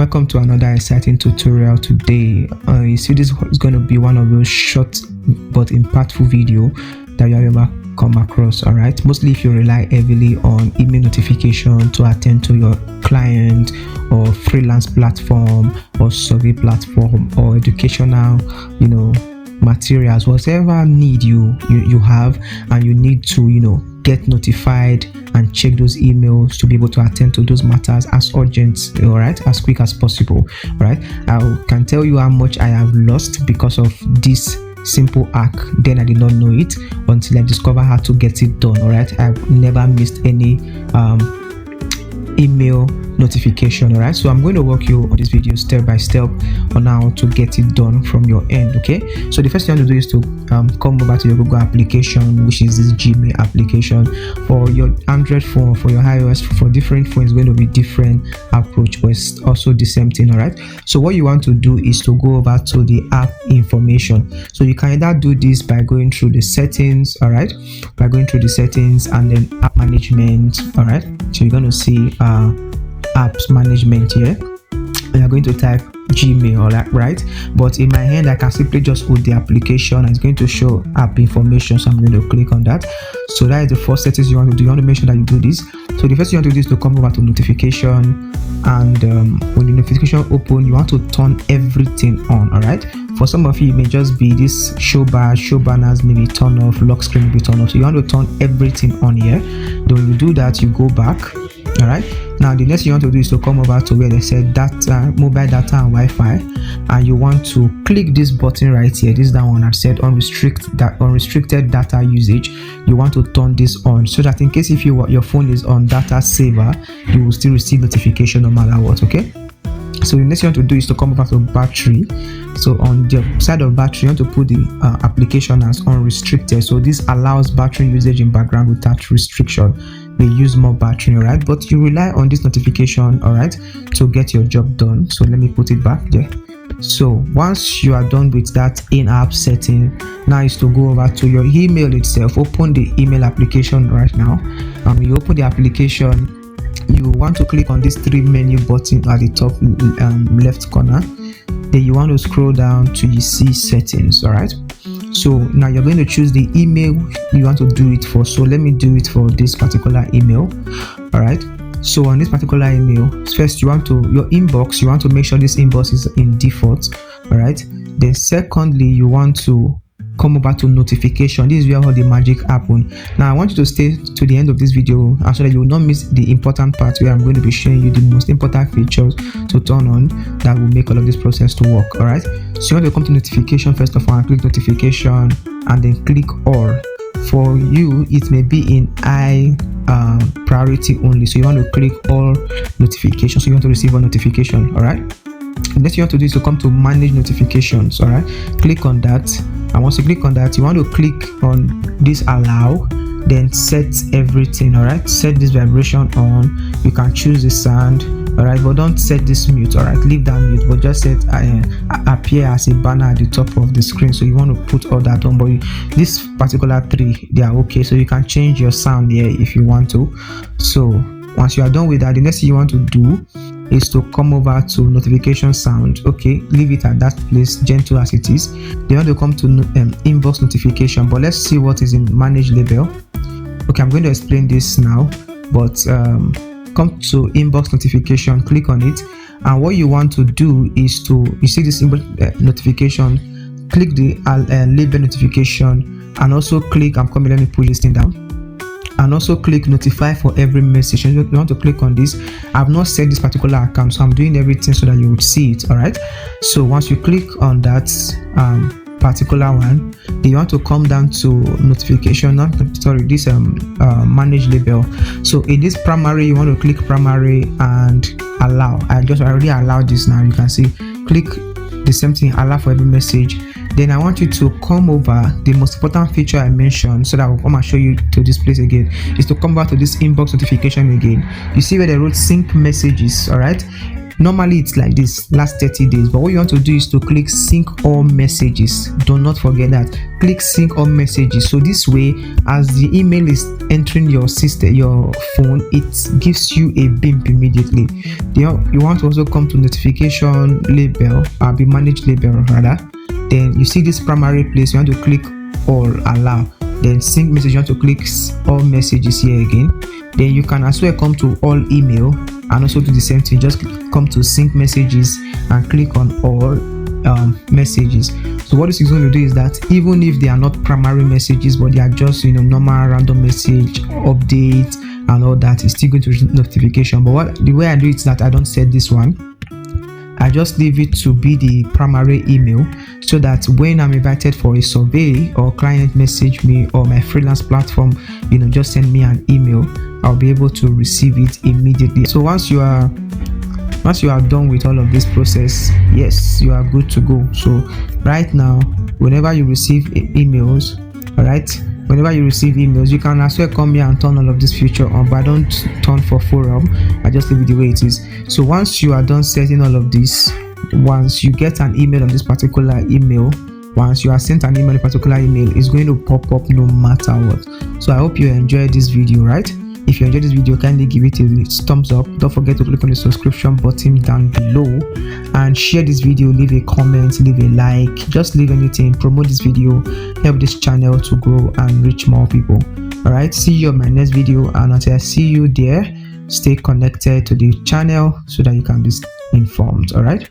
Welcome to another exciting tutorial today. You see, this is going to be one of those short but impactful video that you have ever come across. All right, mostly if you rely heavily on email notification to attend to your client or freelance platform or survey platform or educational materials, whatever need you have, and you need to get notified and check those emails to be able to attend to those matters as urgent, all right, as quick as possible. All right, I can tell you how much I have lost because of this simple hack. Then I did not know it until I discovered how to get it done. All right, I've never missed any email notification. All right, so I'm going to walk you on this video step by step on how to get it done from your end. Okay, so the first thing you want to do is to come over to your Google application, which is this Gmail application. For your Android phone, for your iOS, for different phones, it's going to be different approach, but it's also the same thing. All right, so what you want to do is to go over to the app information. So you can either do this by going through the settings, all right, by going through the settings and then app management. All right, so you're going to see apps management here. You are going to type Gmail, all right, but in my hand I can simply just hold the application and it's going to show app information, so I'm going to click on that. So that is the first settings you want to do. You want to make sure that you do this. So the first thing you want to do is to come over to notification, and when the notification open, you want to turn everything on. All right, for some of you it may just be this show banners maybe turn off, lock screen maybe turn off, so you want to turn everything on here. Then when you do that, you go back. All right, now the next thing you want to do is to come over to where they said data, mobile data and Wi-Fi, and you want to click this button right here. This is that one I've said unrestricted data usage. You want to turn this on so that in case if your phone is on data saver, you will still receive notification no matter what. Okay, so the next thing you want to do is to come over to battery. So on the side of battery, you want to put the application as unrestricted. So this allows battery usage in background without restriction. They use more battery, all right, but you rely on this notification, all right, to get your job done. So let me put it back there. So once you are done with that in-app setting, now is to go over to your email itself. Open the email application right now. You open the application, you want to click on this three menu button at the top left corner. Then you want to scroll down to you see settings. All right, so now you're going to choose the email you want to do it for. So let me do it for this particular email. All right, so on this particular email, first you want to your inbox, you want to make sure this inbox is in default. All right, then secondly you want to come over to notification. This is where all the magic happen. Now I want you to stay to the end of this video so that you will not miss the important part where I'm going to be showing you the most important features to turn on that will make all of this process to work. All right, so you want to come to notification first of all and click notification and then click all. For you it may be in high priority only, so you want to click all notifications, so you want to receive a notification. All right, the next you want to do is to come to manage notifications. All right, click on that, and once you click on that, you want to click on this allow, then set everything. All right, set this vibration on. You can choose the sound, all right, but don't set this mute. All right, leave that mute, but just set appear as a banner at the top of the screen. So you want to put all that on, but this particular three, they are okay, so you can change your sound here if you want to. So once you are done with that, the next thing you want to do is to come over to notification sound. Okay, leave it at that place, gentle as it is. They want to come to inbox notification, but let's see what is in manage label. Okay, I'm going to explain this now, but come to inbox notification, click on it, and what you want to do is to, you see this inbox notification, click the label notification, and also click, I'm coming, let me push this thing down, and also click notify for every message. You want to click on this. I've not set this particular account, so I'm doing everything so that you would see it. All right, so once you click on that particular one, you want to come down to notification, this manage label. So in this primary, you want to click primary and allow. I already allowed this. Now you can see, click the same thing, allow for every message. Then I want you to come over the most important feature I mentioned, so that I will come and show you to this place again, is to come back to this inbox notification again. You see where they wrote sync messages. All right, Normally it's like this, last 30 days, but what you want to do is to click sync all messages. Do not forget that, click sync all messages. So this way, as the email is entering your system, your phone, it gives you a beep immediately. You want to also come to notification label, be managed label rather. Then you see this primary place, you want to click all allow. Then sync message, you want to click all messages here again. Then you can as well come to all email and also do the same thing. Just come to sync messages and click on all messages. So what this is going to do is that even if they are not primary messages, but they are just normal random message update and all that, it's still going to receive notification. But the way I do it is that I don't set this one. I just leave it to be the primary email, so that when I'm invited for a survey or client message me or my freelance platform, just send me an email, I'll be able to receive it immediately. So once you are done with all of this process, yes, you are good to go. So right now, whenever you receive emails, all right, whenever you receive emails, you can as well come here and turn all of this feature on, but I don't turn for forum, I just leave it the way it is. So once you are done setting all of this, once you get an email on this particular email, once you are sent an email, a particular email is going to pop up no matter what. So I hope you enjoyed this video, right? If you enjoyed this video, kindly give it a thumbs up. Don't forget to click on the subscription button down below and share this video. Leave a comment, leave a like, just leave anything. Promote this video, help this channel to grow and reach more people. All right, see you on my next video, and until I see you there, stay connected to the channel so that you can be informed. All right.